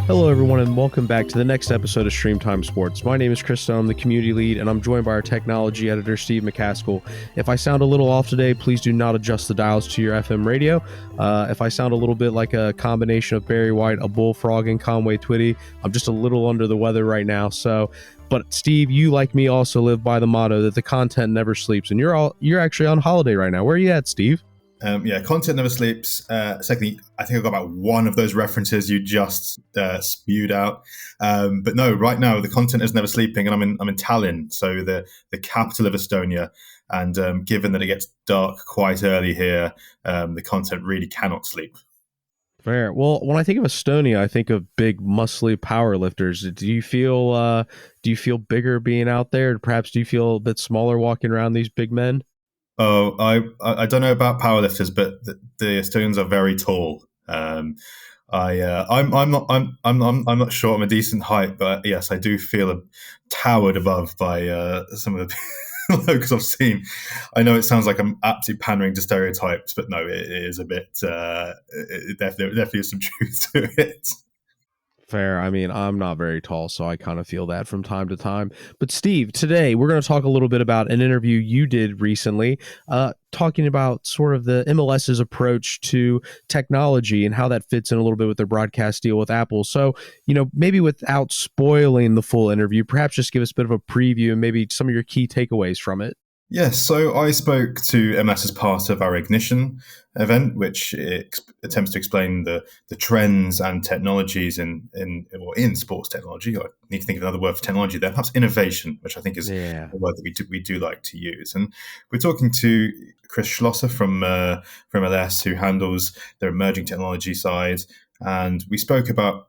Hello, everyone, and welcome back to the next episode of Streamtime Sports. My name is Chris Stone, I'm the community lead, and I'm joined by our technology editor, Steve McCaskill. If I sound a little off today, please do not adjust the dials to your FM radio. If I sound a little bit like a combination of Barry White, a bullfrog, and Conway Twitty, I'm just a little under the weather right now. But Steve, you like me also live by the motto that the content never sleeps, and you're actually on holiday right now. Where are you at, Steve? Content never sleeps. Secondly, I think I got about one of those references you just spewed out. But no, right now the content is never sleeping, and I'm in Tallinn, so the capital of Estonia. And given that it gets dark quite early here, the content really cannot sleep. Fair. Well, when I think of Estonia, I think of big, muscly power lifters. Do you feel bigger being out there? Perhaps do you feel a bit smaller walking around these big men? Oh, I don't know about powerlifters, but the Estonians are very tall. I'm not sure I'm a decent height, but yes, I do feel towered above by some of the locals I've seen. I know it sounds like I'm absolutely pandering to stereotypes, but no, it is a bit. It definitely is some truth to it. Fair. I mean, I'm not very tall, so I kind of feel that from time to time. But Steve, today we're going to talk a little bit about an interview you did recently, talking about sort of the MLS's approach to technology and how that fits in a little bit with their broadcast deal with Apple. So, maybe without spoiling the full interview, perhaps just give us a bit of a preview and maybe some of your key takeaways from it. Yes, so I spoke to MLS as part of our Ignition event, which attempts to explain the trends and technologies in sports technology. I need to think of another word for technology there, perhaps innovation, which I think is a word that we do like to use. And we're talking to Chris Schlosser from MLS, who handles their emerging technology side. And we spoke about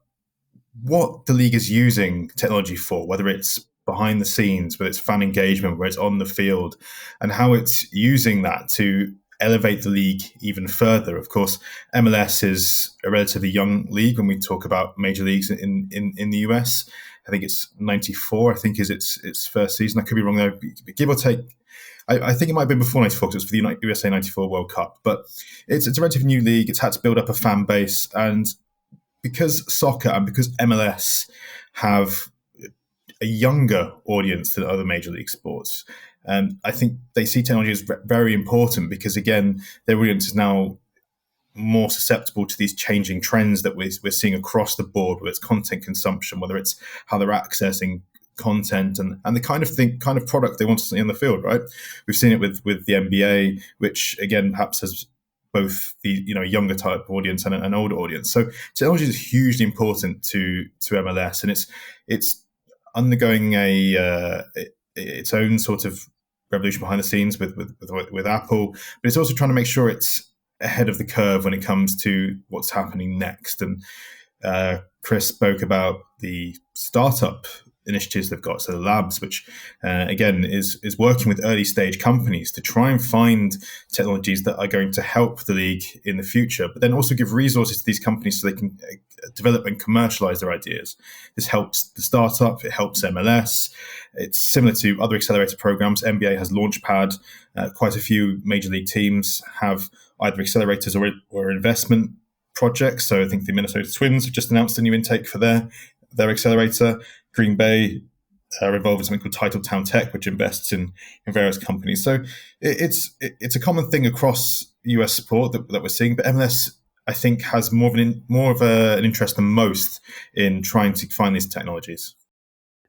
what the league is using technology for, whether it's behind the scenes, whether it's fan engagement, where it's on the field, and how it's using that to elevate the league even further. Of course, MLS is a relatively young league when we talk about major leagues in the US. I think it's 94, I think is its first season. I could be wrong there, give or take. I think it might have been before 94 because it was for the USA 94 World Cup. But it's a relatively new league. It's had to build up a fan base. And because soccer and because MLS have a younger audience than other major league sports, I think they see technology as very important because, again, their audience is now more susceptible to these changing trends that we're seeing across the board, whether it's content consumption, whether it's how they're accessing content and the kind of product they want to see on the field, right? We've seen it with the NBA, which, again, perhaps has both the younger type of audience and an older audience. So technology is hugely important to MLS, and it's undergoing its own sort of revolution behind the scenes with Apple, but it's also trying to make sure it's ahead of the curve when it comes to what's happening next. And Chris spoke about the startup initiatives they've got, so the labs, which again is working with early stage companies to try and find technologies that are going to help the league in the future, but then also give resources to these companies so they can develop and commercialize their ideas. This helps the startup, it helps MLS. It's similar to other accelerator programs. NBA has Launchpad. Quite a few major league teams have either accelerators or investment projects. So I think the Minnesota Twins have just announced a new intake for their accelerator. Green Bay involved in something called Untitled Chapter, which invests in various companies. So it's a common thing across US sport that we're seeing, but MLS, I think, has more of an interest than most in trying to find these technologies.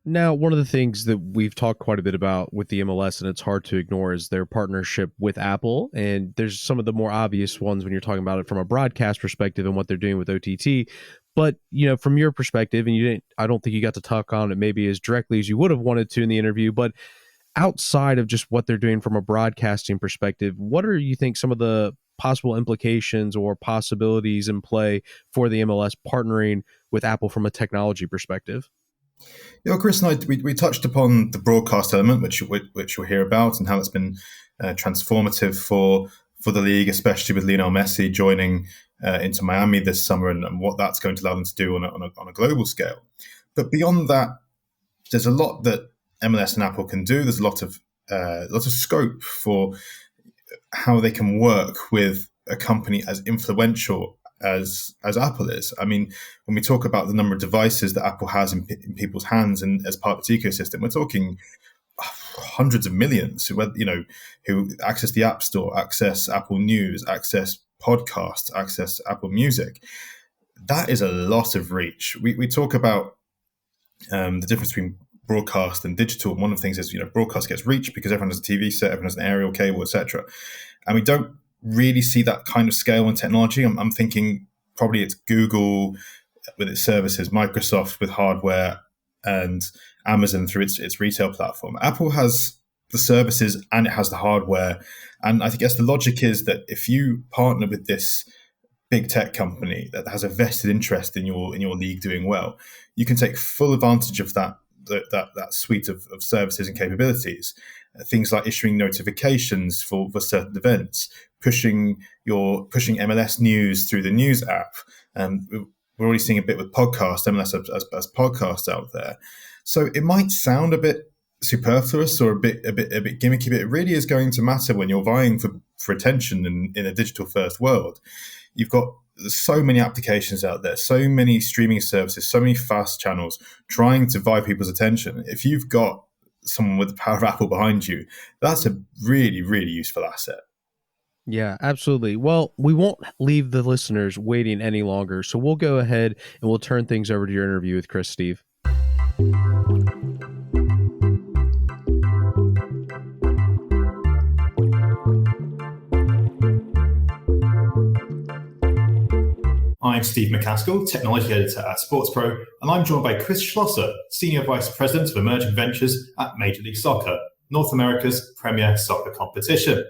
Now, one of the things that we've talked quite a bit about with the MLS, and it's hard to ignore, is their partnership with Apple. And there's some of the more obvious ones when you're talking about it from a broadcast perspective and what they're doing with OTT. But, from your perspective, and I don't think you got to talk on it maybe as directly as you would have wanted to in the interview, but outside of just what they're doing from a broadcasting perspective, what are you think some of the possible implications or possibilities in play for the MLS partnering with Apple from a technology perspective? Chris and I, we touched upon the broadcast element, which you'll hear about, and how it's been transformative for the league, especially with Lionel Messi joining into Miami this summer, and what that's going to allow them to do on a global scale. But beyond that, there's a lot that MLS and Apple can do. There's a lot of scope for how they can work with a company as influential as Apple is. I mean, when we talk about the number of devices that Apple has in people's hands and as part of its ecosystem, we're talking hundreds of millions who access the App Store, access Apple News, access podcasts, access Apple Music. That is a lot of reach. We talk about the difference between broadcast and digital. And one of the things is, broadcast gets reach because everyone has a TV set, everyone has an aerial cable, etc. And we don't really see that kind of scale and technology. I'm thinking probably it's Google with its services, Microsoft with hardware, and Amazon through its retail platform. Apple has the services and it has the hardware. And I guess the logic is that if you partner with this big tech company that has a vested interest in your league doing well, you can take full advantage of that suite of services and capabilities. Things like issuing notifications for certain events, pushing MLS news through the news app. We're already seeing a bit with podcasts, MLS as podcasts out there. So it might sound a bit superfluous or a bit gimmicky, but it really is going to matter when you're vying for attention in a digital first world. You've got so many applications out there, so many streaming services, so many fast channels trying to vie people's attention. If you've got someone with the power of Apple behind you, that's a really, really useful asset. Yeah, absolutely. Well, we won't leave the listeners waiting any longer, so we'll go ahead and we'll turn things over to your interview with Chris, Steve. I'm Steve McCaskill, Technology Editor at SportsPro, and I'm joined by Chris Schlosser, Senior Vice President of Emerging Ventures at Major League Soccer, North America's premier soccer competition.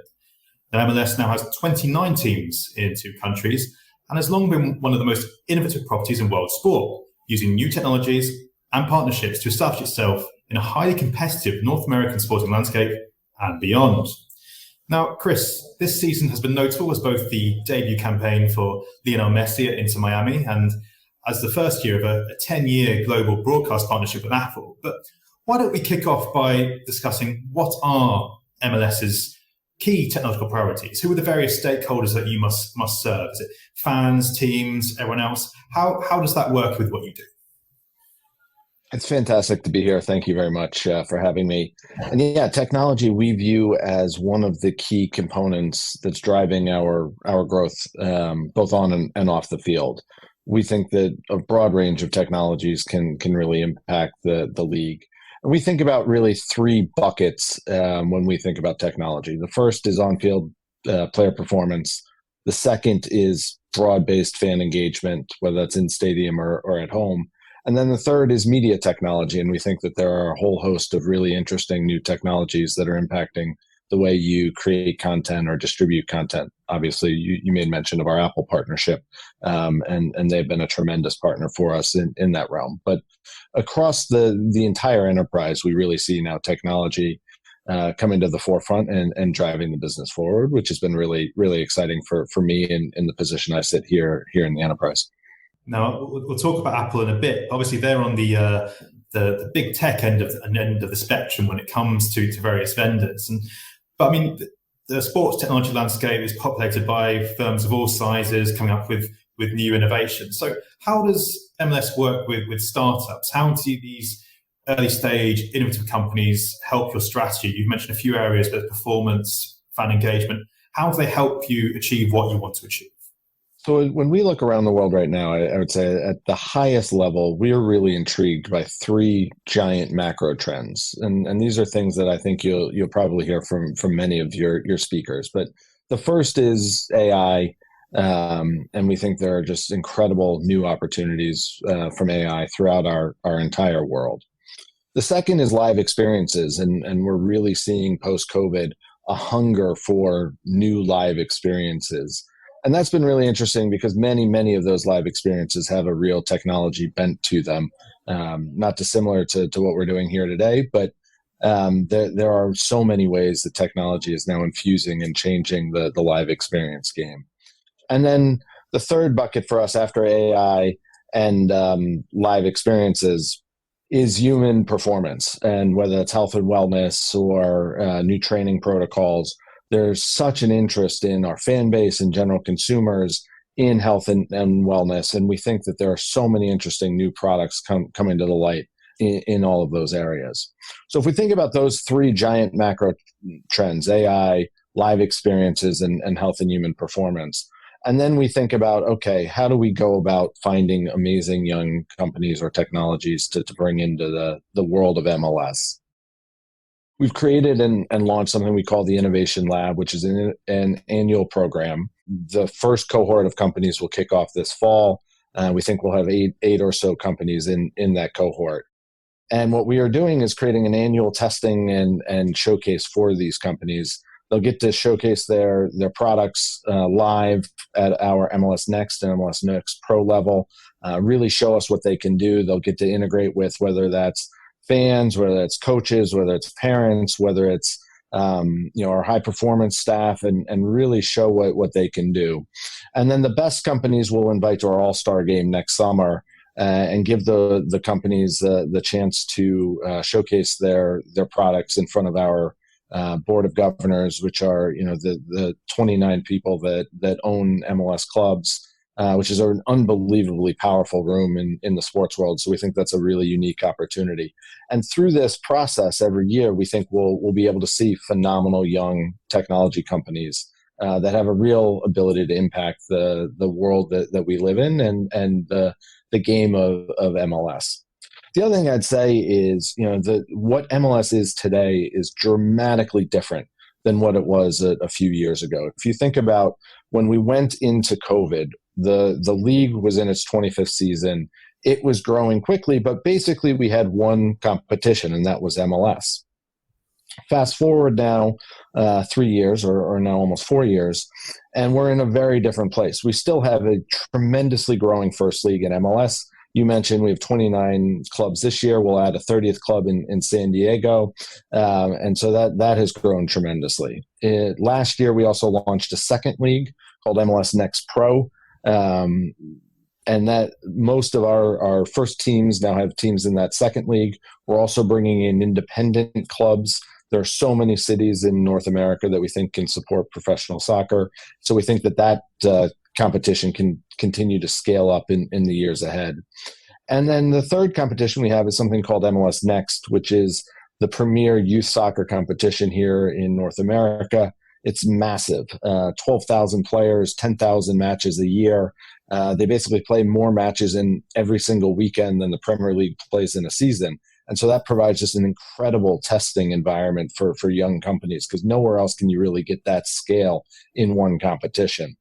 The MLS now has 29 teams in 2 countries and has long been one of the most innovative properties in world sport, using new technologies and partnerships to establish itself in a highly competitive North American sporting landscape and beyond. Now, Chris, this season has been notable as both the debut campaign for Lionel Messi at Inter Miami and as the first year of a 10-year global broadcast partnership with Apple. But why don't we kick off by discussing what are MLS's key technological priorities? Who are the various stakeholders that you must serve? Is it fans, teams, everyone else? How does that work with what you do? It's fantastic to be here. Thank you very much for having me. And yeah, technology we view as one of the key components that's driving our growth, both on and off the field. We think that a broad range of technologies can really impact the league. And we think about really 3 buckets when we think about technology. The first is on-field player performance. The second is broad-based fan engagement, whether that's in stadium or at home. And then the third is media technology. And we think that there are a whole host of really interesting new technologies that are impacting the way you create content or distribute content. Obviously, you made mention of our Apple partnership, and they've been a tremendous partner for us in that realm. But across the entire enterprise, we really see now technology coming to the forefront and driving the business forward, which has been really, really exciting for me in the position I sit here in the enterprise. Now, we'll talk about Apple in a bit. Obviously, they're on the big tech end of the spectrum when it comes to various vendors. But I mean, the sports technology landscape is populated by firms of all sizes coming up with new innovations. So how does MLS work with startups? How do these early stage innovative companies help your strategy? You've mentioned a few areas, but performance, fan engagement. How do they help you achieve what you want to achieve? So when we look around the world right now, I would say at the highest level, we are really intrigued by 3 giant macro trends. And these are things that I think you'll probably hear from many of your speakers. But the first is AI. And we think there are just incredible new opportunities from AI throughout our entire world. The second is live experiences. And we're really seeing post-COVID a hunger for new live experiences. And that's been really interesting because many of those live experiences have a real technology bent to them, not dissimilar to what we're doing here today, but there are so many ways that technology is now infusing and changing the live experience game. And then the third bucket for us after AI and live experiences is human performance, and whether that's health and wellness or new training protocols. There's such an interest in our fan base and general consumers in health and wellness. And we think that there are so many interesting new products coming to the light in all of those areas. So if we think about those three giant macro trends, AI, live experiences, and health and human performance, and then we think about, okay, how do we go about finding amazing young companies or technologies to bring into the world of MLS? We've created and launched something we call the Innovation Lab, which is an annual program. The first cohort of companies will kick off this fall. We think we'll have eight or so companies in that cohort. And what we are doing is creating an annual testing and showcase for these companies. They'll get to showcase their products live at our MLS Next and MLS Next Pro level, really show us what they can do. They'll get to integrate with whether that's fans, whether it's coaches, whether it's parents, whether it's our high performance staff, and really show what they can do. And then the best companies we'll invite to our All-Star game next summer and give the companies the chance to showcase their products in front of our board of governors, which are the 29 people that own MLS clubs, which is an unbelievably powerful room in the sports world. So we think that's a really unique opportunity. And through this process every year, we think we'll be able to see phenomenal young technology companies that have a real ability to impact the world that we live in and the game of MLS. The other thing I'd say is, what MLS is today is dramatically different than what it was a few years ago. If you think about when we went into COVID, the league was in its 25th season. It was growing quickly, but basically we had one competition, and that was MLS. Fast forward now 3 years or now almost 4 years, and we're in a very different place. We still have a tremendously growing first league in MLS. You mentioned we have 29 clubs this year. We'll add a 30th club in San Diego. And so that has grown tremendously. Last year, we also launched a second league called MLS Next Pro. And that most of our first teams now have teams in that second league. We're also bringing in independent clubs. There are so many cities in North America that we think can support professional soccer. So we think that competition can continue to scale up in the years ahead. And then the third competition we have is something called MLS Next, which is the premier youth soccer competition here in North America. It's massive, 12,000 players, 10,000 matches a year. They basically play more matches in every single weekend than the Premier League plays in a season. And so that provides just an incredible testing environment for young companies, because nowhere else can you really get that scale in one competition.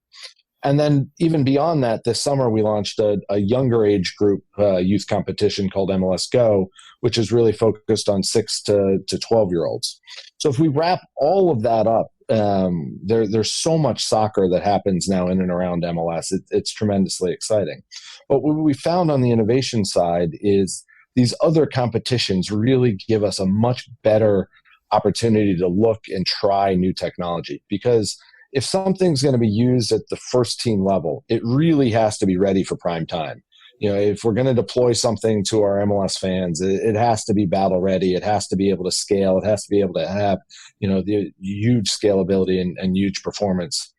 And then even beyond that, this summer we launched a younger age group youth competition called MLS Go, which is really focused on 6 to 12-year-olds. So if we wrap all of that up, there's so much soccer that happens now in and around MLS. It's tremendously exciting. But what we found on the innovation side is these other competitions really give us a much better opportunity to look and try new technology, because if something's going to be used at the first team level, it really has to be ready for prime time. If we're going to deploy something to our MLS fans, it has to be battle ready. It has to be able to scale. It has to be able to have, the huge scalability and huge performance.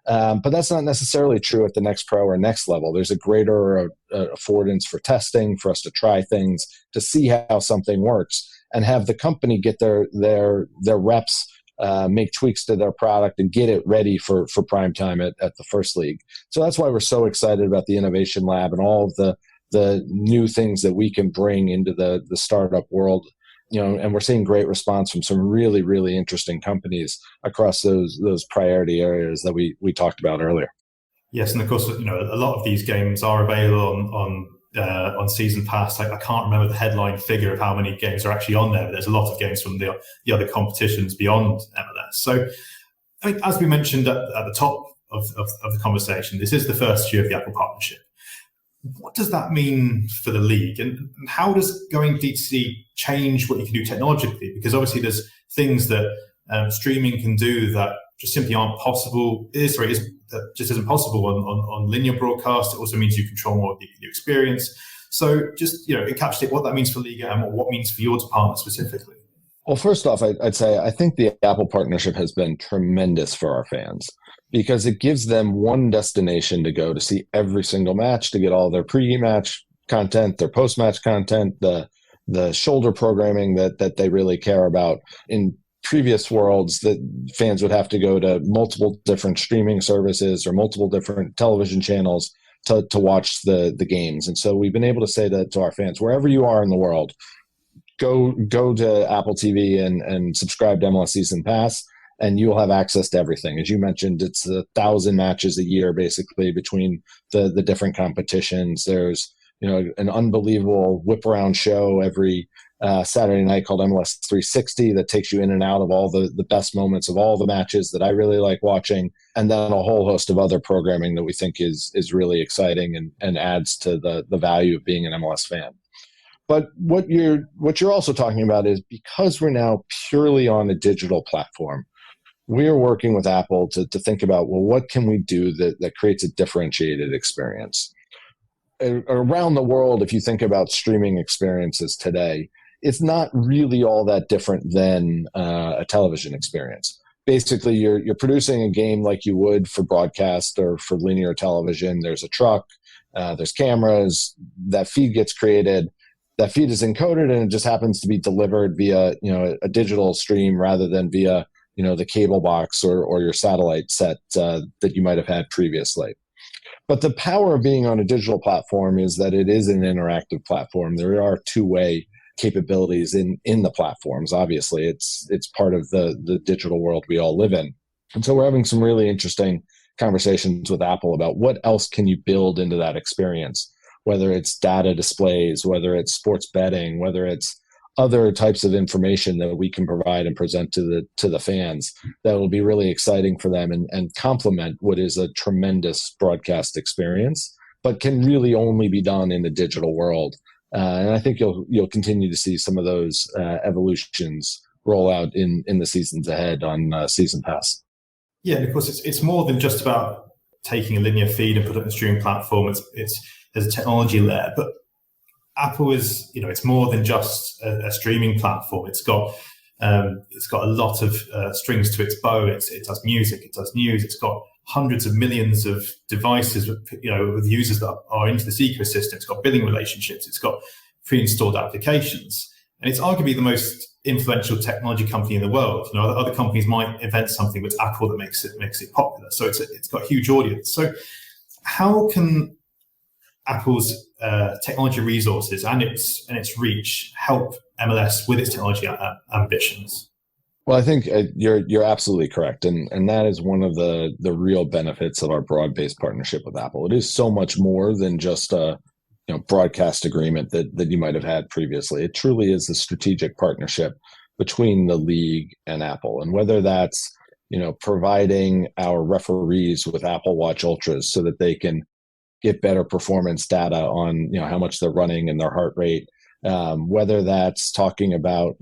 But that's not necessarily true at the next pro or next level. There's a greater affordance for testing, for us to try things, to see how something works, and have the company get their reps, make tweaks to their product, and get it ready for prime time at the first league. So that's why we're so excited about the Innovation Lab and all of the new things that we can bring into the startup world. And we're seeing great response from some really, really interesting companies across those priority areas that we talked about earlier. Yes, and of course, a lot of these games are available on Season Pass. I can't remember the headline figure of how many games are actually on there, but there's a lot of games from the other competitions beyond MLS. So, as we mentioned at the top of the conversation, this is the first year of the Apple partnership. What does that mean for the league, and how does going D2C change what you can do technologically? Because obviously there's things that streaming can do that just simply aren't possible. That just isn't possible on linear broadcast. It also means you control more of the experience. So just encapsulate what that means for Liga and what it means for your department specifically. Well, first off, I'd say I think the Apple partnership has been tremendous for our fans. because it gives them one destination to go to see every single match, to get all their pre-match content, their post-match content, the shoulder programming that they really care about. In previous worlds, that fans would have to go to multiple different streaming services or multiple different television channels to watch the games. And so we've been able to say that to our fans, wherever you are in the world, go to Apple TV and subscribe to MLS Season Pass, and you'll have access to everything. As you mentioned, it's 1,000 matches a year, basically, between the different competitions. There's an unbelievable whip around show every Saturday night called MLS 360 that takes you in and out of all the best moments of all the matches that I really like watching, and then a whole host of other programming that we think is really exciting and adds to the value of being an MLS fan. But what you're also talking about is, because we're now purely on a digital platform, we're working with Apple to think about, well, what can we do that creates a differentiated experience? Around the world, if you think about streaming experiences today, it's not really all that different than a television experience. Basically, you're producing a game like you would for broadcast or for linear television. There's a truck, there's cameras, that feed gets created, that feed is encoded, and it just happens to be delivered via a digital stream rather than via the cable box or your satellite set that you might have had previously. But the power of being on a digital platform is that it is an interactive platform. There are two-way capabilities in the platforms. Obviously, it's part of the digital world we all live in. And so we're having some really interesting conversations with Apple about what else can you build into that experience, whether it's data displays, whether it's sports betting, whether it's other types of information that we can provide and present to the fans that will be really exciting for them and complement what is a tremendous broadcast experience, but can really only be done in the digital world. And I think you'll continue to see some of those evolutions roll out in the seasons ahead on Season Pass. Yeah, and of course, it's more than just about taking a linear feed and putting it on a streaming platform. There's a technology layer, but Apple is, it's more than just a streaming platform. It's got a lot of strings to its bow. It does music, it does news. It's got hundreds of millions of devices, with users that are into this ecosystem. It's got billing relationships. It's got pre-installed applications, and it's arguably the most influential technology company in the world. Other companies might invent something, but it's Apple that makes it popular. So it's got a huge audience. So how can Apple's technology resources and its reach help MLS with its technology ambitions? Well, I think you're absolutely correct, and that is one of the real benefits of our broad-based partnership with Apple. It is so much more than just a broadcast agreement that you might have had previously. It truly is a strategic partnership between the league and Apple, and whether that's providing our referees with Apple Watch Ultras so that they can get better performance data on how much they're running and their heart rate. Whether that's talking about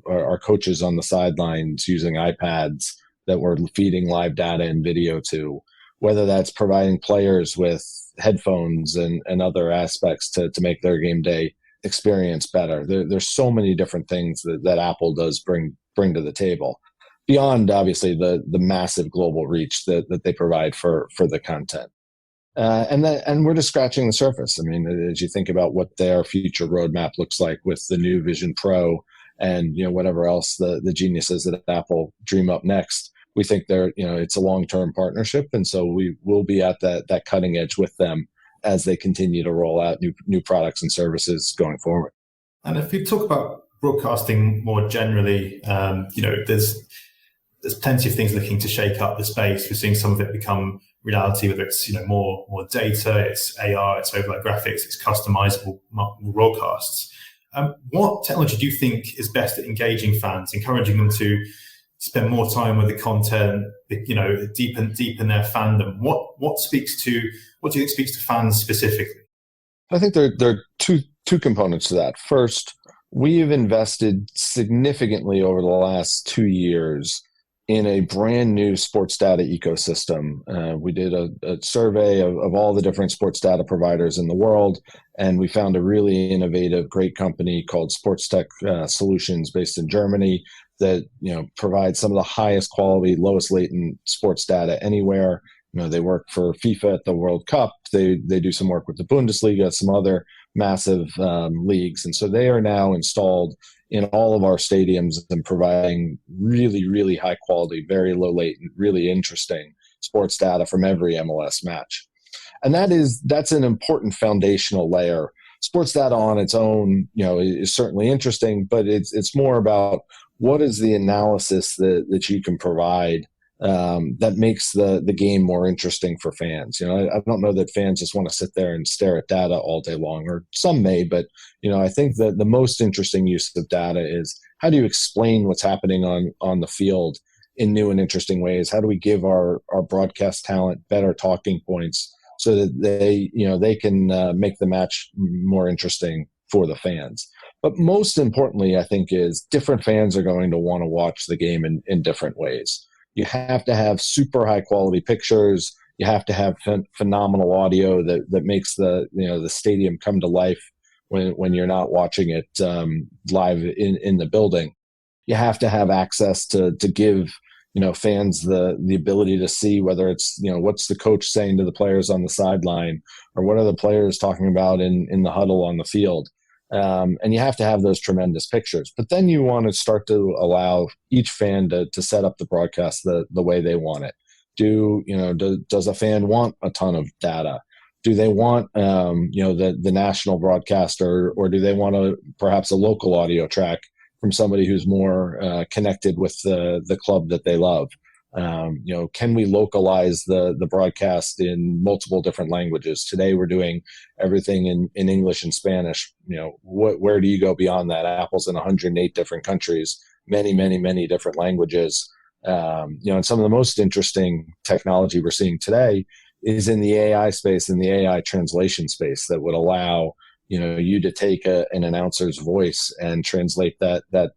our coaches on the sidelines using iPads that we're feeding live data and video to, whether that's providing players with headphones and other aspects to make their game day experience better. There's so many different things that Apple does bring to the table, beyond obviously the massive global reach that they provide for the content. And we're just scratching the surface. I mean, as you think about what their future roadmap looks like with the new Vision Pro and whatever else the geniuses at Apple dream up next, we think it's a long-term partnership, and so we will be at that cutting edge with them as they continue to roll out new products and services going forward. And if we talk about broadcasting more generally, there's plenty of things looking to shake up the space. We're seeing some of it become reality, whether it's more data, it's AR, it's overlay graphics, it's customizable broadcasts. What technology do you think is best at engaging fans, encouraging them to spend more time with the content, deepen their fandom? What do you think speaks to fans specifically? I think there are two components to that. First, we've invested significantly over the last 2 years in a brand new sports data ecosystem. We did a survey of all the different sports data providers in the world, and we found a really innovative, great company called Sports Tech Solutions based in Germany that provides some of the highest quality, lowest latent sports data anywhere. They work for FIFA at the World Cup. They do some work with the Bundesliga, some other massive leagues, and so they are now installed in all of our stadiums and providing really, really high quality, very low latent, really interesting sports data from every MLS match. And that's an important foundational layer. Sports data on its own, is certainly interesting, but it's more about what is the analysis that you can provide that makes the game more interesting for fans. I don't know that fans just want to sit there and stare at data all day long, or some may, but I think that the most interesting use of data is how do you explain what's happening on the field in new and interesting ways? How do we give our broadcast talent better talking points so that they can make the match more interesting for the fans? But most importantly, I think, is different fans are going to want to watch the game in different ways. You have to have super high quality pictures. You have to have phenomenal audio that makes the stadium come to life when you're not watching it live in the building. You have to have access to give fans the ability to see whether it's what's the coach saying to the players on the sideline, or what are the players talking about in the huddle on the field. And you have to have those tremendous pictures. But then you want to start to allow each fan to set up the broadcast the way they want it. Does a fan want a ton of data? Do they want the national broadcast, or do they want perhaps a local audio track from somebody who's more connected with the club that they love? Can we localize the broadcast in multiple different languages? Today we're doing everything in English and Spanish. Where do you go beyond that? Apple's in 108 different countries, many, many, many different languages. And some of the most interesting technology we're seeing today is in the AI space, in the AI translation space, that would allow you to take an announcer's voice and translate that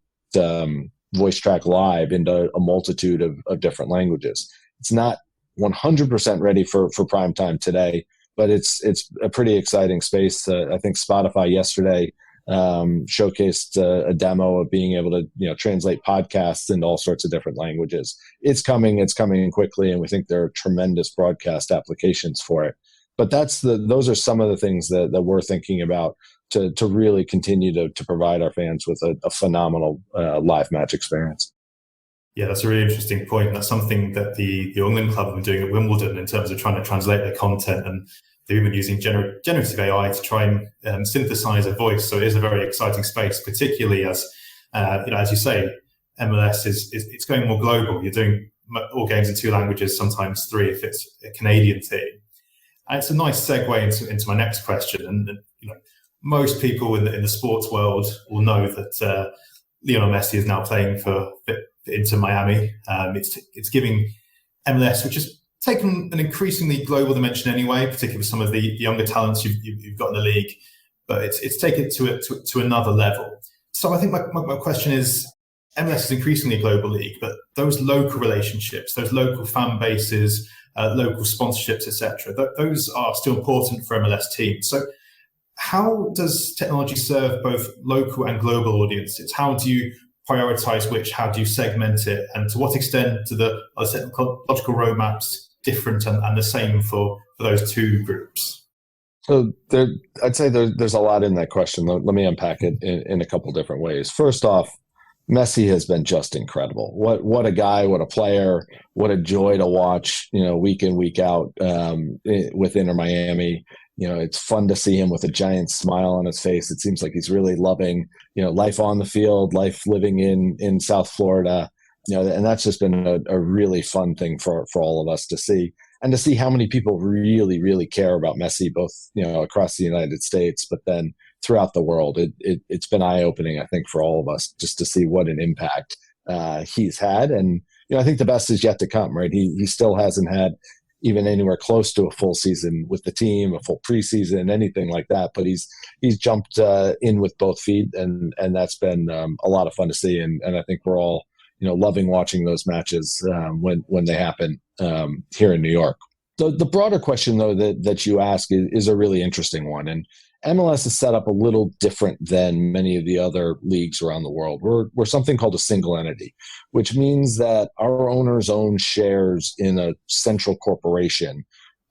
voice track live into a multitude of different languages. It's not 100% ready for prime time today, but it's a pretty exciting space. I think Spotify yesterday showcased a demo of being able to translate podcasts into all sorts of different languages. It's coming quickly, and we think there are tremendous broadcast applications for it. But those are some of the things that we're thinking about to really continue to provide our fans with a phenomenal live match experience. Yeah, that's a really interesting point. That's something that the England club have been doing at Wimbledon in terms of trying to translate their content, and they've been using generative AI to try and synthesize a voice. So it is a very exciting space, particularly as as you say, MLS it's going more global. You're doing all games in 2 languages, sometimes 3 if it's a Canadian team. And it's a nice segue into my next question. And most people in the sports world will know that Lionel Messi is now playing for Inter Miami. It's giving MLS, which has taken an increasingly global dimension anyway, particularly with some of the younger talents you've got in the league, but it's taken it to another level. So I think my question is, MLS is increasingly a global league, but those local relationships, those local fan bases, local sponsorships, etc., those are still important for MLS teams. So how does technology serve both local and global audiences? How do you prioritize which? How do you segment it? And to what extent do the technological roadmaps different and the same for those two groups? So I'd say there's a lot in that question. Let me unpack it in a couple different ways. First off, Messi has been just incredible. What a guy, what a player, what a joy to watch, week in, week out with Inter Miami. It's fun to see him with a giant smile on his face. It seems like he's really loving, life on the field, life living in South Florida, and that's just been a really fun thing for all of us to see. And to see how many people really, really care about Messi, both, across the United States, but then throughout the world. It's been eye-opening, I think, for all of us, just to see what an impact he's had. And, I think the best is yet to come, right? He still hasn't had even anywhere close to a full season with the team, a full preseason, anything like that. But he's jumped in with both feet, and that's been a lot of fun to see. And I think we're all, loving watching those matches when they happen here in New York. The broader question, though, that you ask is a really interesting one. MLS is set up a little different than many of the other leagues around the world. We're something called a single entity, which means that our owners own shares in a central corporation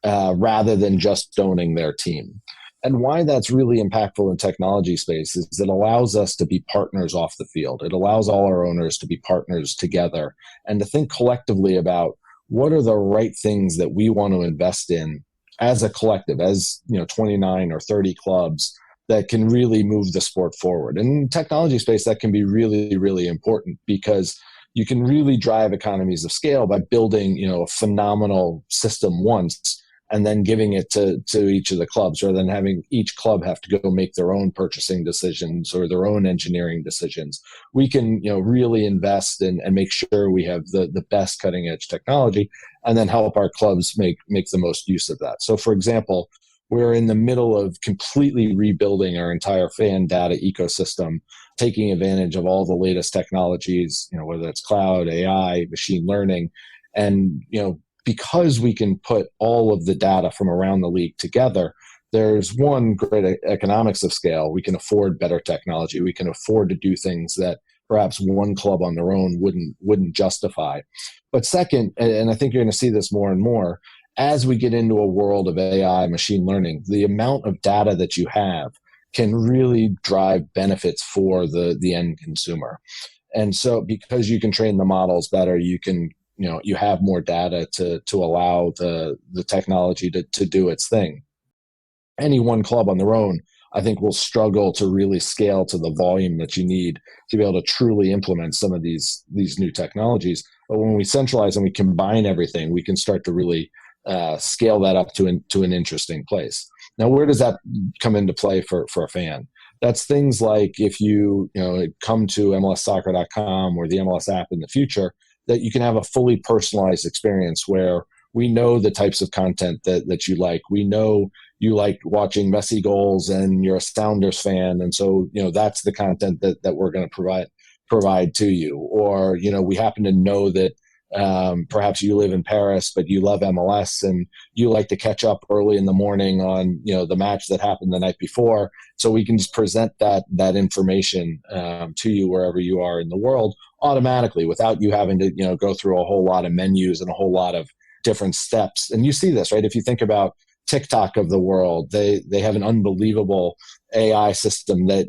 rather than just owning their team. And why that's really impactful in technology space is it allows us to be partners off the field. It allows all our owners to be partners together and to think collectively about what are the right things that we want to invest in as a collective, as 29 or 30 clubs that can really move the sport forward. And in technology space, that can be really, really important because you can really drive economies of scale by building, a phenomenal system once and then giving it to each of the clubs, rather than having each club have to go make their own purchasing decisions or their own engineering decisions. We can, really invest and make sure we have the best cutting edge technology and then help our clubs make the most use of that. So for example, we're in the middle of completely rebuilding our entire fan data ecosystem, taking advantage of all the latest technologies, whether it's cloud, AI, machine learning, and, because we can put all of the data from around the league together, there's one great economics of scale. We can afford better technology. We can afford to do things that perhaps one club on their own wouldn't justify. But second, and I think you're going to see this more and more, as we get into a world of AI, machine learning, the amount of data that you have can really drive benefits for the end consumer. And so because you can train the models better, you can you have more data to allow the technology to do its thing. Any one club on their own, I think, will struggle to really scale to the volume that you need to be able to truly implement some of these new technologies. But when we centralize and we combine everything, we can start to really scale that up to an interesting place. Now, where does that come into play for a fan? That's things like if you come to MLSsoccer.com or the MLS app in the future, that you can have a fully personalized experience where we know the types of content that you like. We know you like watching Messi goals and you're a Sounders fan. And so, that's the content that we're going to provide to you. Or, we happen to know that perhaps you live in Paris, but you love MLS and you like to catch up early in the morning on, the match that happened the night before. So we can just present that information to you wherever you are in the world automatically without you having to, go through a whole lot of menus and a whole lot of different steps. And you see this, right? If you think about TikTok of the world, they have an unbelievable AI system that,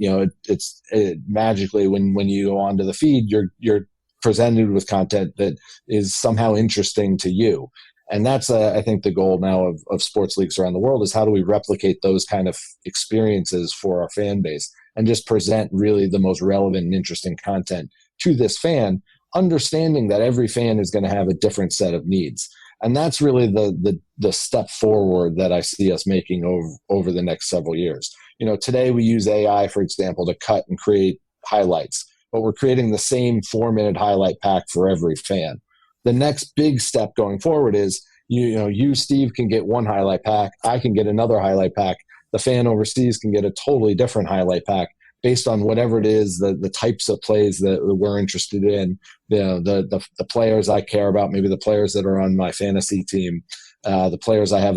it's magically when you go onto the feed, you're presented with content that is somehow interesting to you. And that's, I think, the goal now of sports leagues around the world is how do we replicate those kind of experiences for our fan base and just present really the most relevant and interesting content to this fan, understanding that every fan is going to have a different set of needs. And that's really the step forward that I see us making over the next several years. Today we use AI, for example, to cut and create highlights, but we're creating the same 4-minute highlight pack for every fan. The next big step going forward is, you, Steve, can get one highlight pack. I can get another highlight pack. The fan overseas can get a totally different highlight pack based on whatever it is, the types of plays that we're interested in, the players I care about, maybe the players that are on my fantasy team, the players I have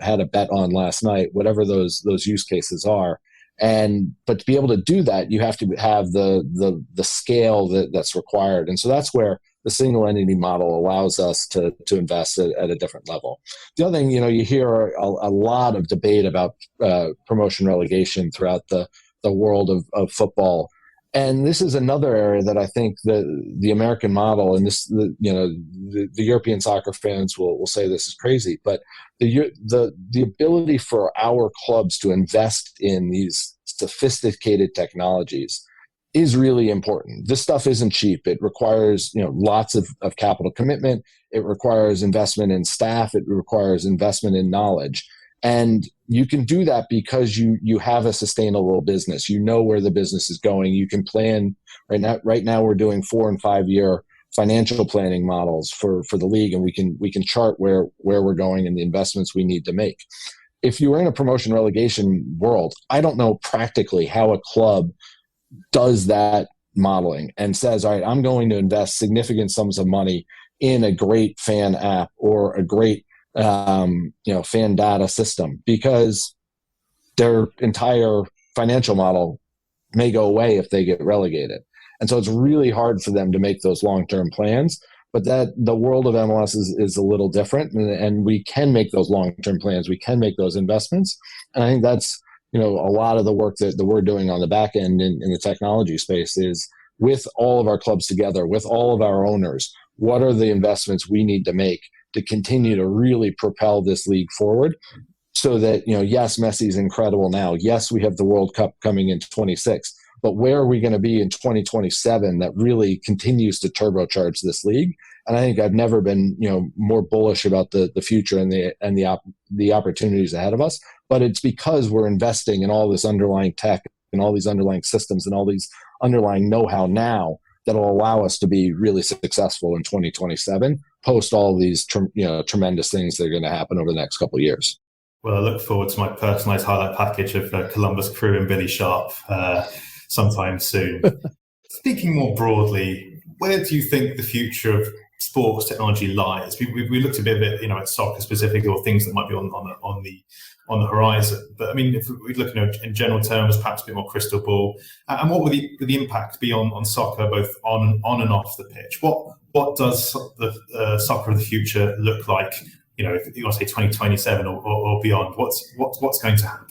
had a bet on last night, whatever those use cases are. But to be able to do that, you have to have the scale that's required. And so that's where the single entity model allows us to invest at a different level. The other thing, you hear a lot of debate about promotion relegation throughout the world of football. And this is another area that I think the American model, and the European soccer fans will say this is crazy, but the ability for our clubs to invest in these sophisticated technologies is really important. This stuff isn't cheap. It requires lots of capital commitment. It requires investment in staff. It requires investment in knowledge. And you can do that because you have a sustainable business. You know where the business is going. You can plan. Right now we're doing 4 and 5 year financial planning models for the league, and we can chart where we're going and the investments we need to make. If you were in a promotion relegation world, I don't know practically how a club does that modeling and says, all right, I'm going to invest significant sums of money in a great fan app or a great fan data system, because their entire financial model may go away if they get relegated. And so it's really hard for them to make those long-term plans. But that the world of MLS is a little different, and we can make those long-term plans. We can make those investments. And I think that's, a lot of the work that we're doing on the back end in the technology space is with all of our clubs together, with all of our owners, what are the investments we need to make to continue to really propel this league forward so that, yes, Messi's incredible now. Yes, we have the World Cup coming in 26, but where are we going to be in 2027 that really continues to turbocharge this league? And I think I've never been, more bullish about the future and the opportunities ahead of us. But it's because we're investing in all this underlying tech and all these underlying systems and all these underlying know-how now that will allow us to be really successful in 2027, post all these tremendous things that are going to happen over the next couple of years. Well, I look forward to my personalized highlight package of Columbus Crew and Billy Sharp sometime soon. Speaking more broadly, where do you think the future of sports technology lies? We looked a bit at soccer specifically, or things that might be on the horizon. But I mean, if we look in general terms, perhaps a bit more crystal ball, and what would the impact be on soccer, both on and off the pitch? What does the soccer of the future look like? If you want to say 2027 or beyond, what's going to happen?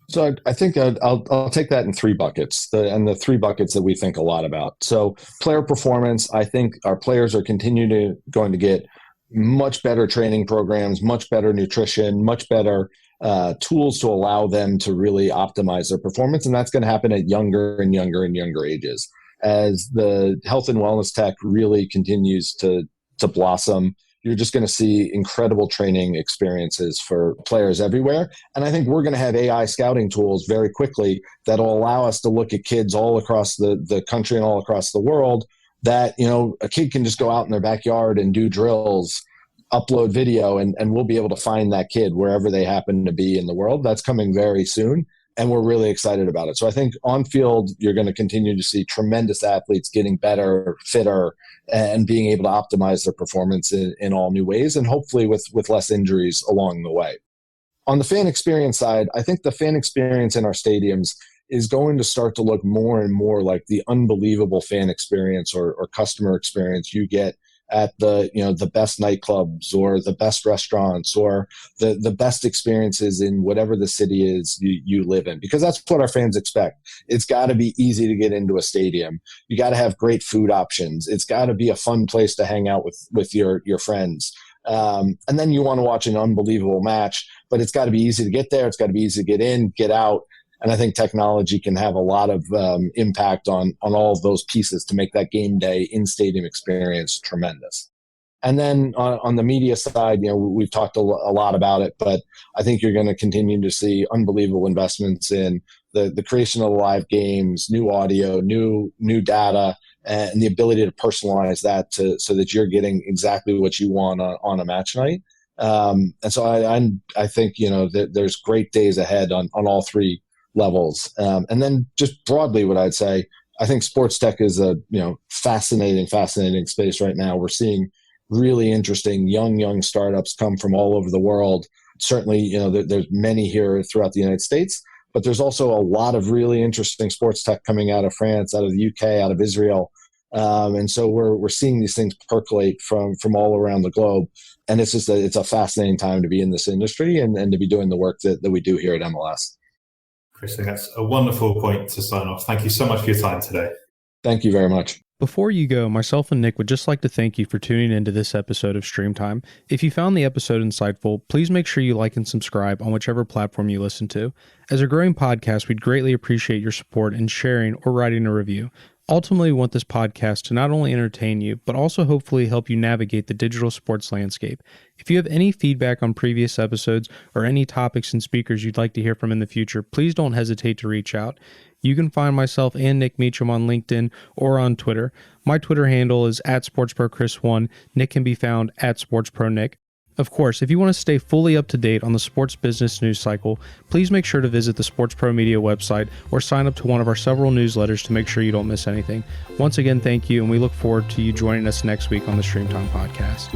So I think I'll take that in three buckets, and the three buckets that we think a lot about. So player performance, I think our players are going to get much better training programs, much better nutrition, much better tools to allow them to really optimize their performance. And that's going to happen at younger and younger and younger ages. As the health and wellness tech really continues to blossom, you're just going to see incredible training experiences for players everywhere. And I think we're going to have AI scouting tools very quickly that will allow us to look at kids all across the country and all across the world that, a kid can just go out in their backyard and do drills, upload video, and we'll be able to find that kid wherever they happen to be in the world. That's coming very soon. And we're really excited about it. So I think on field, you're going to continue to see tremendous athletes getting better, fitter, and being able to optimize their performance in all new ways, and hopefully with less injuries along the way. On the fan experience side, I think the fan experience in our stadiums is going to start to look more and more like the unbelievable fan experience or customer experience you get at the best nightclubs or the best restaurants or the best experiences in whatever the city is you live in, because that's what our fans expect. It's got to be easy to get into a stadium. You got to have great food options. It's got to be a fun place to hang out with your friends. And then you want to watch an unbelievable match, but it's got to be easy to get there. It's got to be easy to get in, get out. And I think technology can have a lot of impact on all of those pieces to make that game day in-stadium experience tremendous. And then on the media side, we've talked a lot about it, but I think you're going to continue to see unbelievable investments in the creation of live games, new audio, new data, and the ability to personalize that so that you're getting exactly what you want on a match night. And so I think that there's great days ahead on all three levels. And then just broadly, what I'd say, I think sports tech is a fascinating space right now. We're seeing really interesting young startups come from all over the world. Certainly, there's many here throughout the United States, but there's also a lot of really interesting sports tech coming out of France, out of the UK, out of Israel. And so we're seeing these things percolate from all around the globe. And it's just it's a fascinating time to be in this industry and to be doing the work that we do here at MLS. Chris, I think that's a wonderful point to sign off. Thank you so much for your time today. Thank you very much. Before you go, myself and Nick would just like to thank you for tuning into this episode of Stream Time. If you found the episode insightful, please make sure you like and subscribe on whichever platform you listen to. As a growing podcast, we'd greatly appreciate your support in sharing or writing a review. Ultimately, we want this podcast to not only entertain you, but also hopefully help you navigate the digital sports landscape. If you have any feedback on previous episodes or any topics and speakers you'd like to hear from in the future, please don't hesitate to reach out. You can find myself and Nick Meacham on LinkedIn or on Twitter. My Twitter handle is @SportsProChris1. Nick can be found @SportsProNick. Of course, if you want to stay fully up to date on the sports business news cycle, please make sure to visit the Sports Pro Media website or sign up to one of our several newsletters to make sure you don't miss anything. Once again, thank you, and we look forward to you joining us next week on the Stream Time podcast.